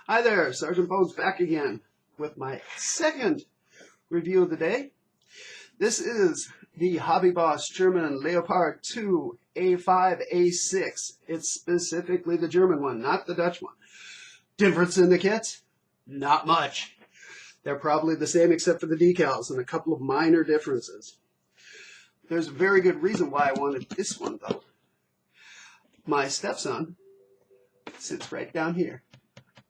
Hi there, Sergeant Bones back again with my second review of the day. This is the HobbyBoss German Leopard 2a5 A6. It's specifically the German one, not the Dutch one. Difference in the kits? Not much. They're probably the same except for the decals and a couple of minor differences. There's a very good reason why I wanted this one though. My stepson sits right down here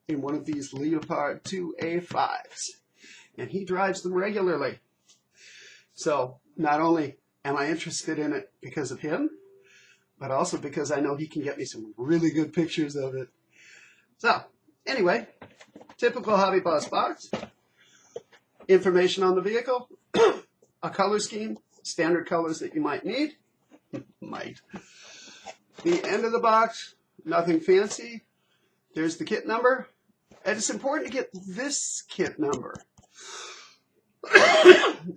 in one of these Leopard 2a5s, and he drives them regularly. So not only am I interested in it because of him, but also because I know he can get me some really good pictures of it. So anyway, typical HobbyBoss box, information on the vehicle, a color scheme, standard colors that you might need. The end of the box, nothing fancy. There's the kit number, and it's important to get this kit number.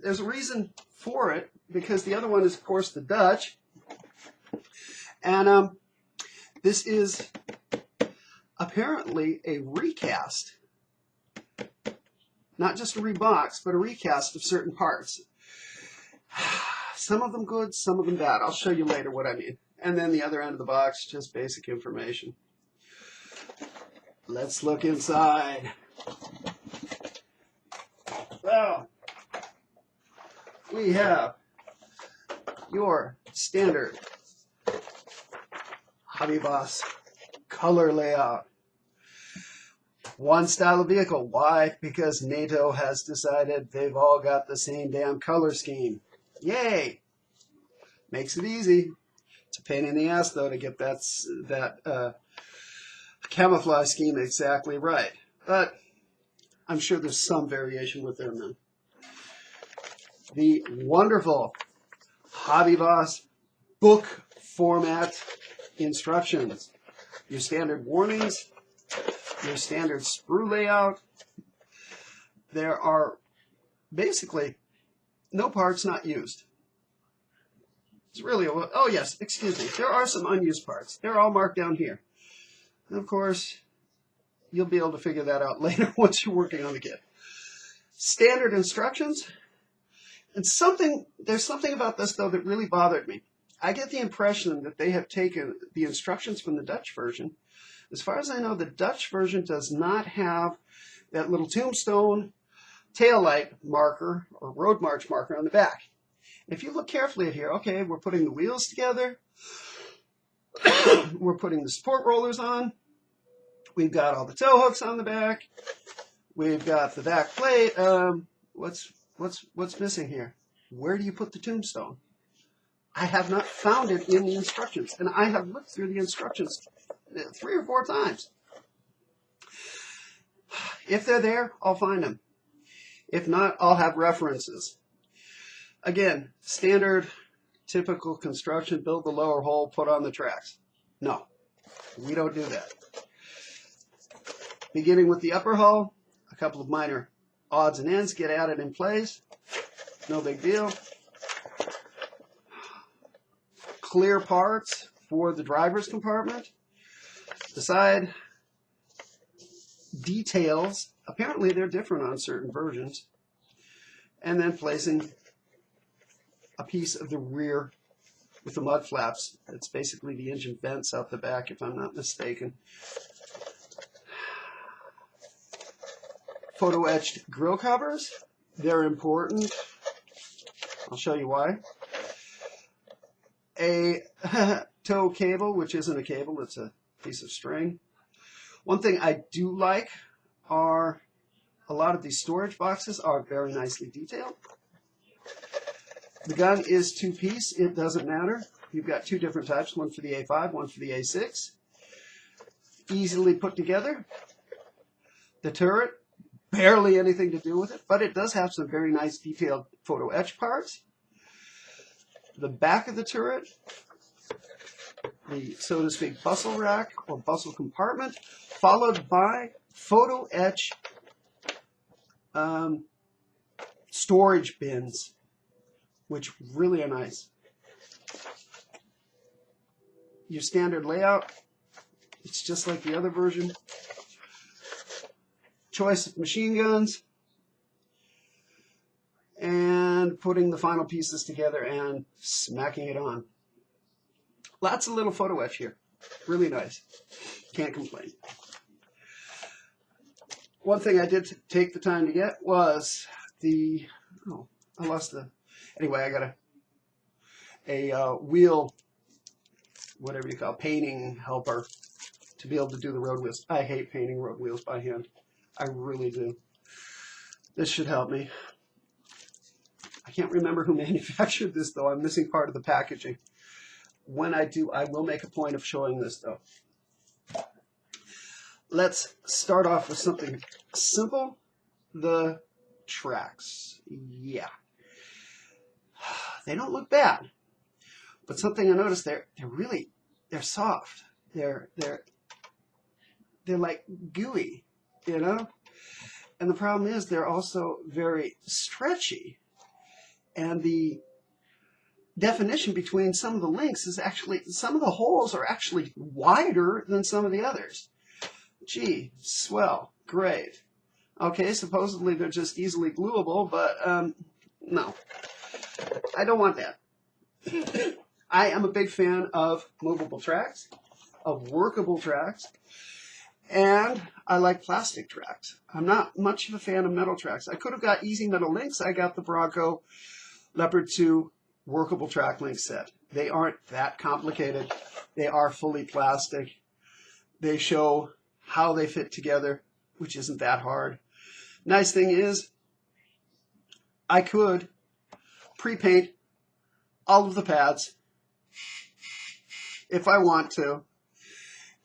There's a reason for it, because the other one is, of course, the Dutch. And this is apparently a recast. Not just a rebox, but a recast of certain parts. Some of them good, some of them bad. I'll show you later what I mean. And then the other end of the box, just basic information. Let's look inside. Well, we have your standard HobbyBoss color layout. One style of vehicle. Why? Because NATO has decided they've all got the same damn color scheme. Yay! Makes it easy. It's a pain in the ass, though, to get that camouflage scheme exactly right. But I'm sure there's some variation within them. The wonderful HobbyBoss book format instructions. Your standard warnings, your standard sprue layout. There are basically no parts not used. It's really, oh yes, excuse me. There are some unused parts. They're all marked down here. And of course, you'll be able to figure that out later once you're working on the kit. Standard instructions. And there's something about this though that really bothered me. I get the impression that they have taken the instructions from the Dutch version. As far as I know, the Dutch version does not have that little tombstone taillight marker or road march marker on the back. If you look carefully at here, okay, we're putting the wheels together. We're putting the support rollers on. We've got all the tow hooks on the back. We've got the back plate. What's missing here? Where do you put the tombstone? I have not found it in the instructions, and I have looked through the instructions 3 or 4 times. If they're there, I'll find them. If not, I'll have references. Again, standard, typical construction, build the lower hole, put on the tracks. No, we don't do that. Beginning with the upper hull, a couple of minor odds and ends get added in place. No big deal. Clear parts for the driver's compartment. The side details, apparently they're different on certain versions. And then placing a piece of the rear with the mud flaps. It's basically the engine vents out the back, if I'm not mistaken. Photo etched grill covers. They're important. I'll show you why. A tow cable, which isn't a cable, it's a piece of string. One thing I do like are a lot of these storage boxes are very nicely detailed. The gun is 2-piece. It doesn't matter. You've got 2 different types, one for the A5, one for the A6. Easily put together. The turret, barely anything to do with it, but it does have some very nice detailed photo etch parts. The back of the turret, the, so to speak, bustle rack or bustle compartment, followed by photo etch storage bins, which really are nice. Your standard layout, it's just like the other version. choice of machine guns, and putting the final pieces together and smacking it on. Lots of little photo etch here. Really nice. Can't complain. One thing I did take the time to get was the, oh, I lost the, anyway, I got a wheel, whatever you call it, painting helper to be able to do the road wheels. I hate painting road wheels by hand. I really do. This should help me. I can't remember who manufactured this, though. I'm missing part of the packaging. When I do, I will make a point of showing this, though. Let's start off with something simple. The tracks. Yeah. They don't look bad. But something I noticed, they're soft. They're like gooey, you know? And the problem is they're also very stretchy. And the definition between some of the links is actually, some of the holes are actually wider than some of the others. Gee, swell, great. Okay, supposedly they're just easily gluable, but no. I don't want that. I am a big fan of movable tracks, of workable tracks, and I like plastic tracks. I'm not much of a fan of metal tracks. I could have got easy metal links. I got the Bronco Leopard 2 workable track link set. They aren't that complicated. They are fully plastic. They show how they fit together, which isn't that hard. Nice thing is, I could pre-paint all of the pads if I want to,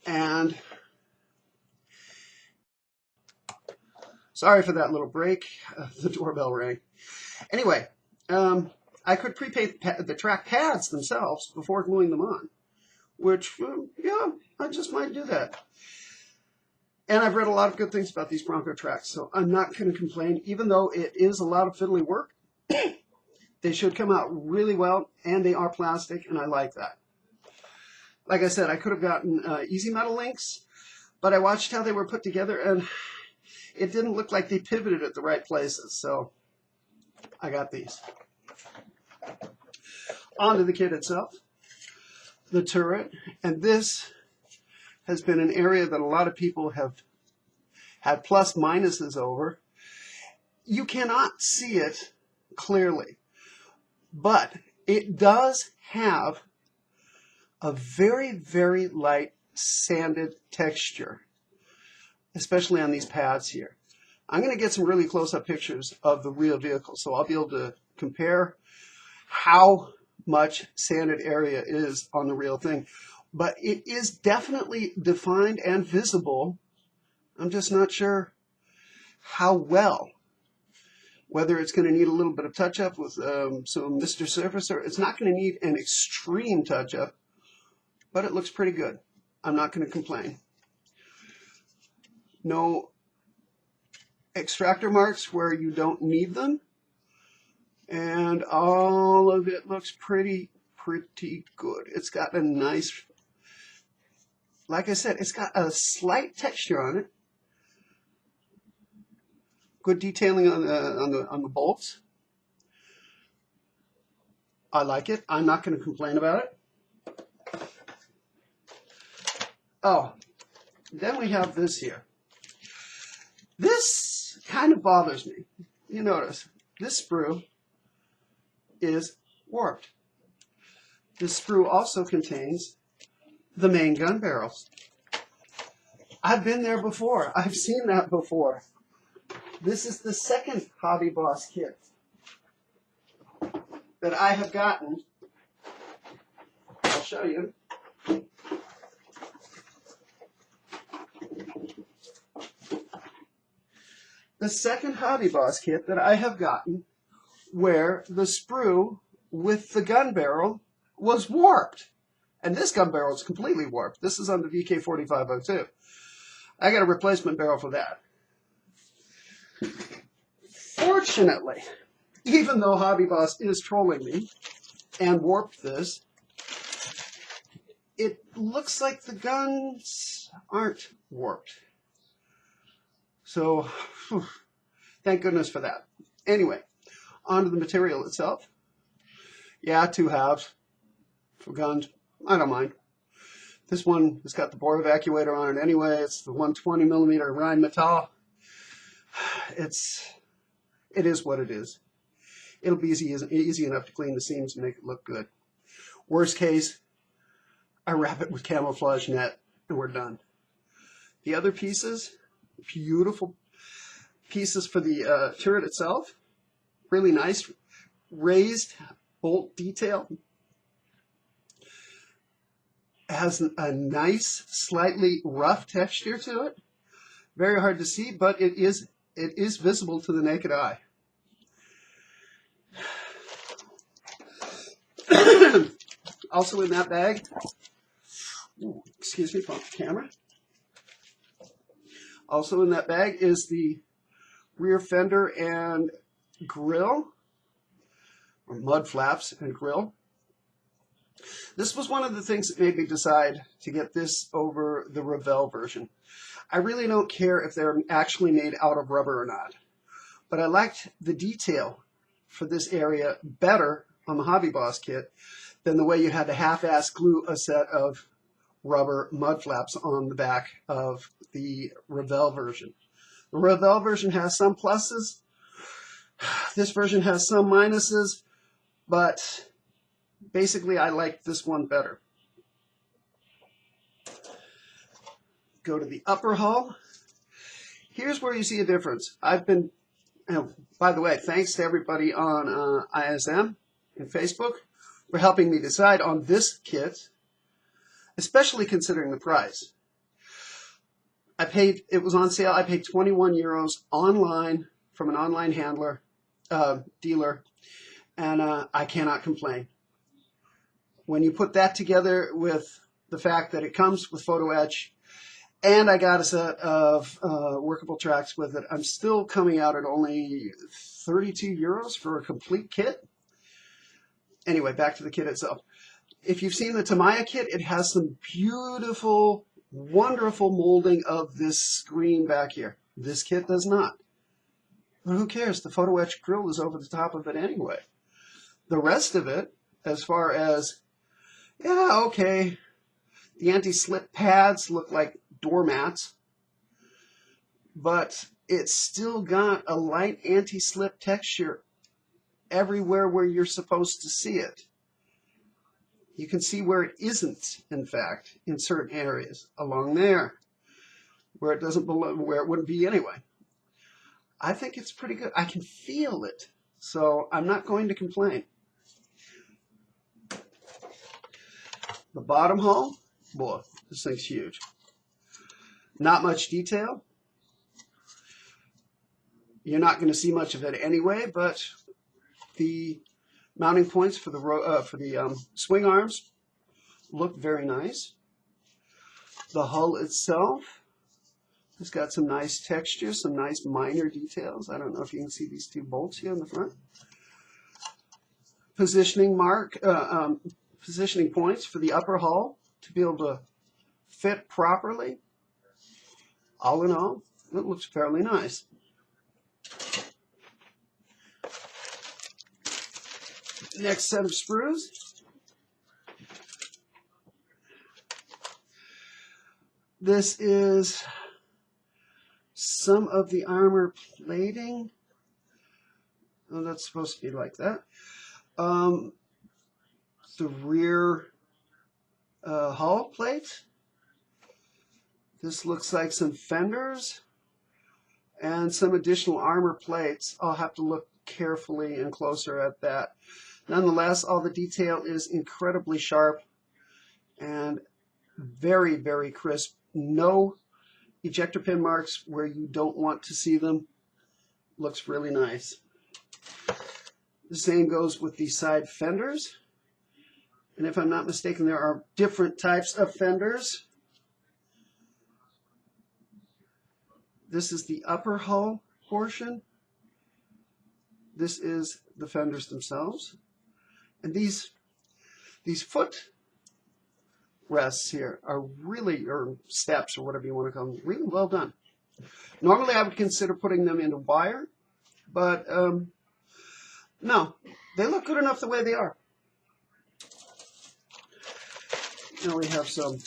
and sorry for that little break. The doorbell rang. Anyway, I could pre-paint the track pads themselves before gluing them on, which, yeah, I just might do that. And I've read a lot of good things about these Bronco tracks, so I'm not going to complain. Even though it is a lot of fiddly work, they should come out really well, and they are plastic, and I like that. Like I said, I could have gotten easy metal links, but I watched how they were put together, and it didn't look like they pivoted at the right places, so I got these. Onto the kit itself, the turret, and this has been an area that a lot of people have had plus minuses over. You cannot see it clearly, but it does have a very, very light sanded texture, especially on these pads here. I'm going to get some really close-up pictures of the real vehicle, so I'll be able to compare how much sanded area is on the real thing. But it is definitely defined and visible. I'm just not sure how well. Whether it's going to need a little bit of touch-up with some Mr. Surface, or it's not going to need an extreme touch-up, but it looks pretty good. I'm not going to complain. No extractor marks where you don't need them. And all of it looks pretty good. It's got a nice, like I said, it's got a slight texture on it. Good detailing on the bolts. I like it. I'm not going to complain about it. Oh, then we have this here. This kind of bothers me. You notice this sprue is warped. This sprue also contains the main gun barrels. I've been there before. I've seen that before. This is the second HobbyBoss kit that I have gotten. I'll show you. The second HobbyBoss kit that I have gotten where the sprue with the gun barrel was warped. And this gun barrel is completely warped. This is on the VK4502. I got a replacement barrel for that. Fortunately, even though HobbyBoss is trolling me and warped this, it looks like the guns aren't warped. So, whew, thank goodness for that. Anyway, on to the material itself. Yeah, 2 halves for guns. I don't mind. This one has got the bore evacuator on it anyway. It's the 120mm Rheinmetall. It is what it is. It'll be easy enough to clean the seams and make it look good. Worst case, I wrap it with camouflage net and we're done. The other pieces, beautiful pieces for the turret itself. Really nice raised bolt detail. It has a nice, slightly rough texture to it. Very hard to see, but it is visible to the naked eye. Also in that bag, excuse me, bump the camera. Also in that bag is the rear fender and grill, or mud flaps and grill. This was one of the things that made me decide to get this over the Revell version. I really don't care if they're actually made out of rubber or not, but I liked the detail for this area better on the HobbyBoss kit than the way you had to half-ass glue a set of rubber mud flaps on the back of the Revell version. The Revell version has some pluses. This version has some minuses, but basically I like this one better. Go to the upper hull. Here's where you see a difference. I've been, by the way, thanks to everybody on ISM and Facebook for helping me decide on this kit, especially considering the price. It was on sale. I paid 21 euros online from an online handler, dealer, and I cannot complain. When you put that together with the fact that it comes with photo etch, and I got a set of workable tracks with it, I'm still coming out at only 32 euros for a complete kit. Anyway, back to the kit itself. If you've seen the Tamiya kit, it has some beautiful, wonderful molding of this screen back here. This kit does not. But who cares? The photo etch grill is over the top of it anyway. The rest of it, as far as, yeah, okay, the anti-slip pads look like doormats, but it's still got a light anti-slip texture everywhere where you're supposed to see it. You can see where it isn't, in fact, in certain areas along there, where it doesn't belong, where it wouldn't be anyway. I think it's pretty good. I can feel it, so I'm not going to complain. The bottom hull, boy, this thing's huge. Not much detail. You're not going to see much of it anyway, but the mounting points for the swing arms look very nice. The hull itself has got some nice texture, some nice minor details. I don't know if you can see these 2 bolts here in the front. Positioning points for the upper hull to be able to fit properly. All in all, it looks fairly nice. Next set of screws. This is some of the armor plating. Oh, that's supposed to be like that. The rear hull plate. This looks like some fenders and some additional armor plates. I'll have to look carefully and closer at that. Nonetheless, all the detail is incredibly sharp and very, very crisp. No ejector pin marks where you don't want to see them. Looks really nice. The same goes with the side fenders. And if I'm not mistaken, there are different types of fenders. This is the upper hull portion. This is the fenders themselves. And these foot rests here are really, or steps or whatever you want to call them, really well done. Normally I would consider putting them into wire, but no, they look good enough the way they are. Now we have some,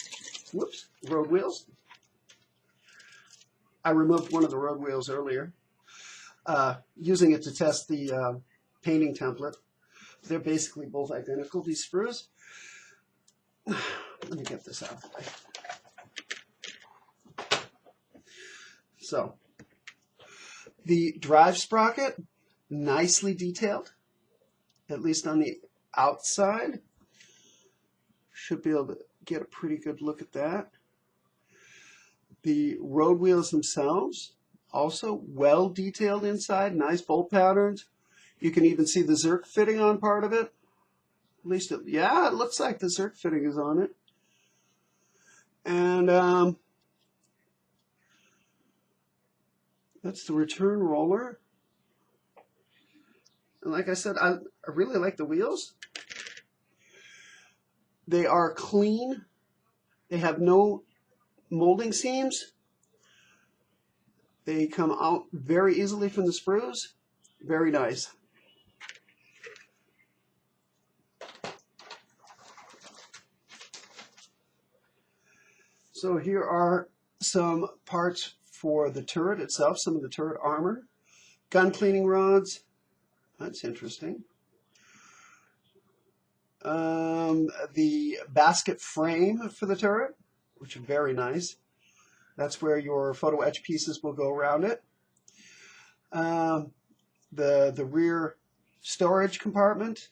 whoops, road wheels. I removed one of the road wheels earlier, using it to test the painting template. They're basically both identical, these sprues. Let me get this out of the way. So, the drive sprocket, nicely detailed, at least on the outside. Should be able to get a pretty good look at that. The road wheels themselves, also well detailed inside, nice bolt patterns. You can even see the Zerk fitting on part of it. At least, yeah, it looks like the Zerk fitting is on it. And that's the return roller. And like I said, I really like the wheels. They are clean. They have no molding seams. They come out very easily from the sprues. Very nice. So here are some parts for the turret itself, some of the turret armor. Gun cleaning rods. That's interesting. The basket frame for the turret, which is very nice. That's where your photo etch pieces will go around it. The rear storage compartment.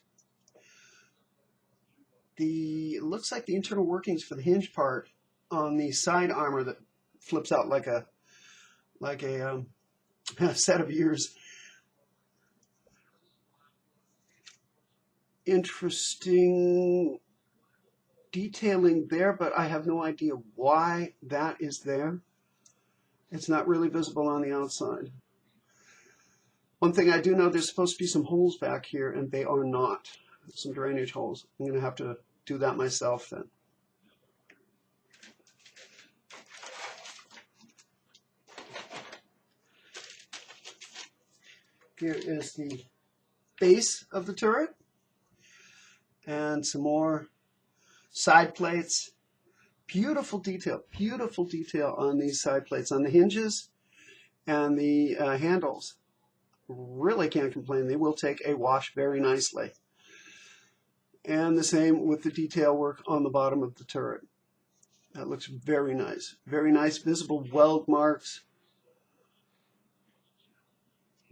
It looks like the internal workings for the hinge part on the side armor that flips out like a set of ears. Interesting detailing there, but I have no idea why that is there. It's not really visible on the outside. One thing I do know, there's supposed to be some holes back here, and they are not. Some drainage holes. I'm going to have to do that myself then. Here is the base of the turret. And some more side plates. Beautiful detail on these side plates, on the hinges and the handles. Really can't complain. They will take a wash very nicely. And the same with the detail work on the bottom of the turret. That looks very nice. Very nice visible weld marks.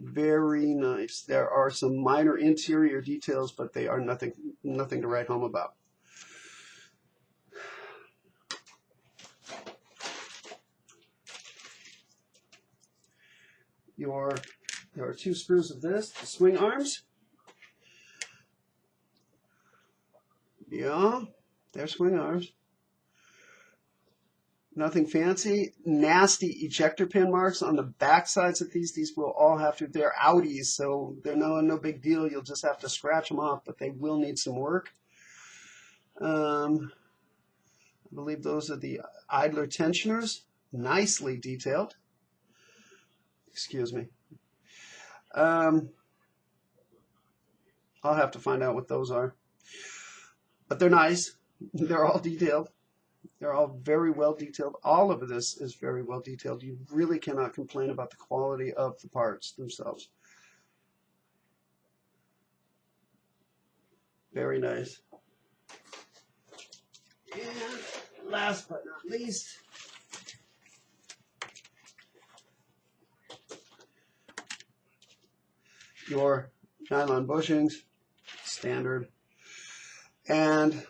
Very nice. There are some minor interior details, but they are nothing to write home about. There are two sprues of this, the swing arms. Yeah, they're swing arms. Nothing fancy. Nasty ejector pin marks on the back sides of these. These will all have to, they're Audis, so they're no big deal. You'll just have to scratch them off, but they will need some work. I believe those are the idler tensioners. Nicely detailed. Excuse me. I'll have to find out what those are. But they're nice. They're all detailed. They're all very well detailed. All of this is very well detailed. You really cannot complain about the quality of the parts themselves. Very nice. And last but not least, your nylon bushings, standard, and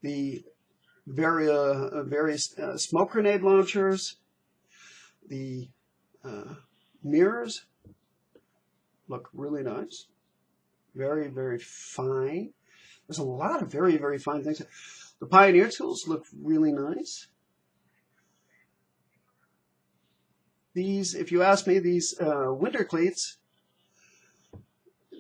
the various smoke grenade launchers. The mirrors look really nice. Very, very fine. There's a lot of very, very fine things. The Pioneer tools look really nice. These, if you ask me, these winter cleats,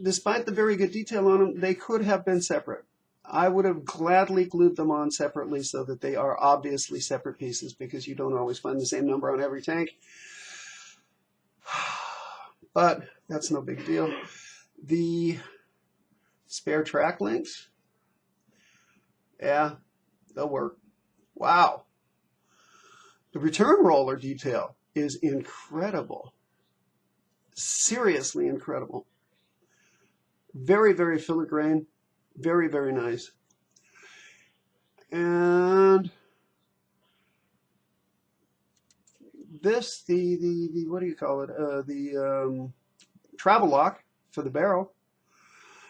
despite the very good detail on them, they could have been separate. I would have gladly glued them on separately so that they are obviously separate pieces, because you don't always find the same number on every tank. But that's no big deal. The spare track links, yeah, they'll work. Wow. The return roller detail is incredible. Seriously incredible. Very, very filigrane. Very, very nice. And this, the what do you call it? The travel lock for the barrel.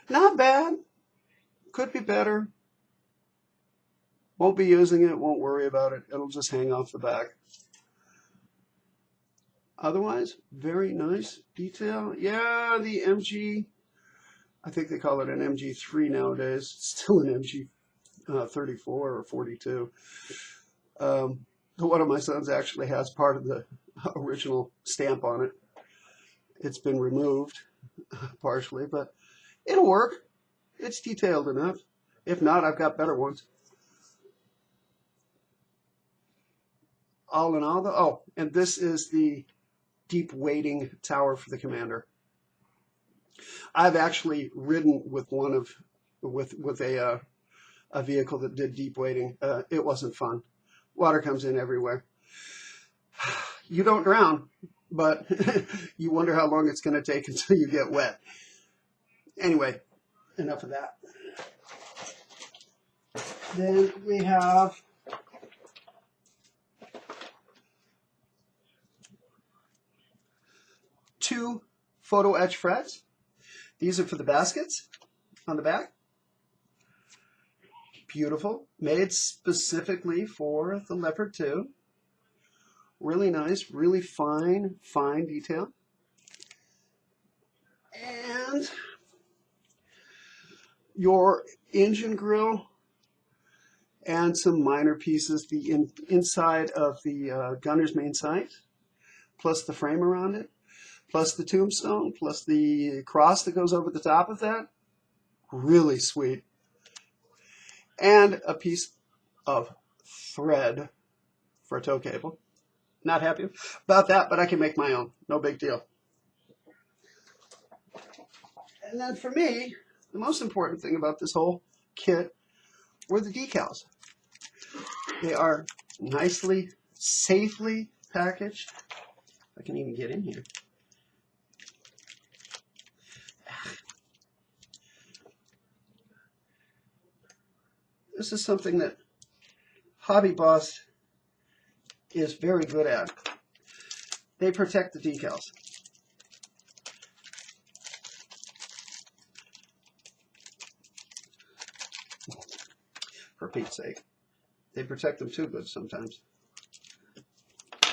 Not bad. Could be better. Won't be using it. Won't worry about it. It'll just hang off the back. Otherwise, very nice detail. Yeah, the MG, I think they call it an MG3 nowadays. It's still an MG 34 or 42. One of my sons actually has part of the original stamp on it. It's been removed partially, but it'll work. It's detailed enough. If not, I've got better ones. All in all, though, oh, and this is the deep weighting tower for the Commander. I've actually ridden with one of with a vehicle that did deep weighting. It wasn't fun. Water comes in everywhere. You don't drown, but you wonder how long it's going to take until you get wet. Anyway, enough of that. Then we have two photo etch frets. These are for the baskets on the back. Beautiful. Made specifically for the Leopard 2. Really nice, really fine detail. And your engine grill and some minor pieces, the inside of the gunner's main sight, plus the frame around it, plus the tombstone, plus the cross that goes over the top of that. Really sweet. And a piece of thread for a tow cable. Not happy about that, but I can make my own. No big deal. And then for me, the most important thing about this whole kit were the decals. They are nicely, safely packaged. I can even get in here. This is something that HobbyBoss is very good at. They protect the decals. For Pete's sake. They protect them too good sometimes.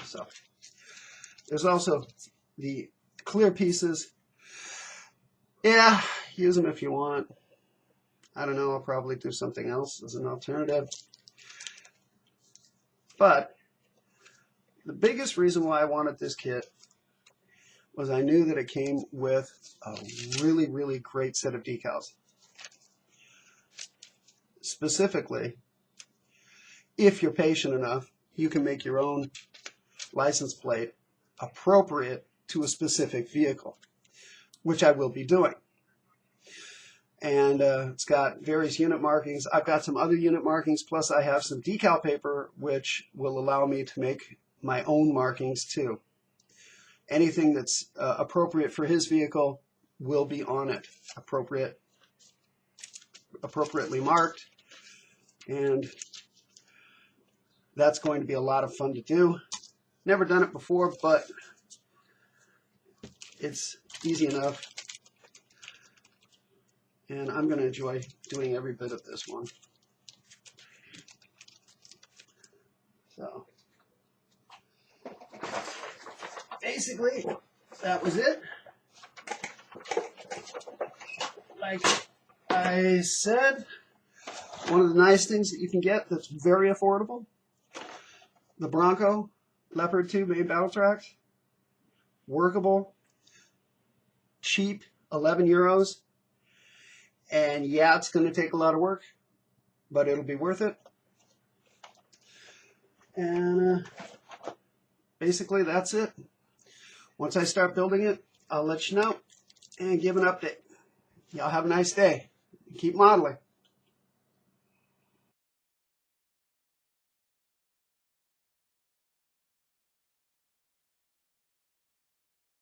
So, there's also the clear pieces. Yeah, use them if you want. I don't know, I'll probably do something else as an alternative. But the biggest reason why I wanted this kit was I knew that it came with a really, really great set of decals. Specifically, if you're patient enough, you can make your own license plate appropriate to a specific vehicle, which I will be doing. And it's got various unit markings. I've got some other unit markings, plus I have some decal paper, which will allow me to make my own markings too. Anything that's appropriate for his vehicle will be on it, appropriately marked. And that's going to be a lot of fun to do. Never done it before, but it's easy enough. And I'm going to enjoy doing every bit of this one. So, basically, that was it. Like I said, one of the nice things that you can get that's very affordable, the Bronco Leopard 2 main battle tracks. Workable, cheap, 11 euros. And yeah, it's going to take a lot of work, but it'll be worth it. And basically that's it. Once I start building it, I'll let you know and give an update. Y'all have a nice day. Keep modeling.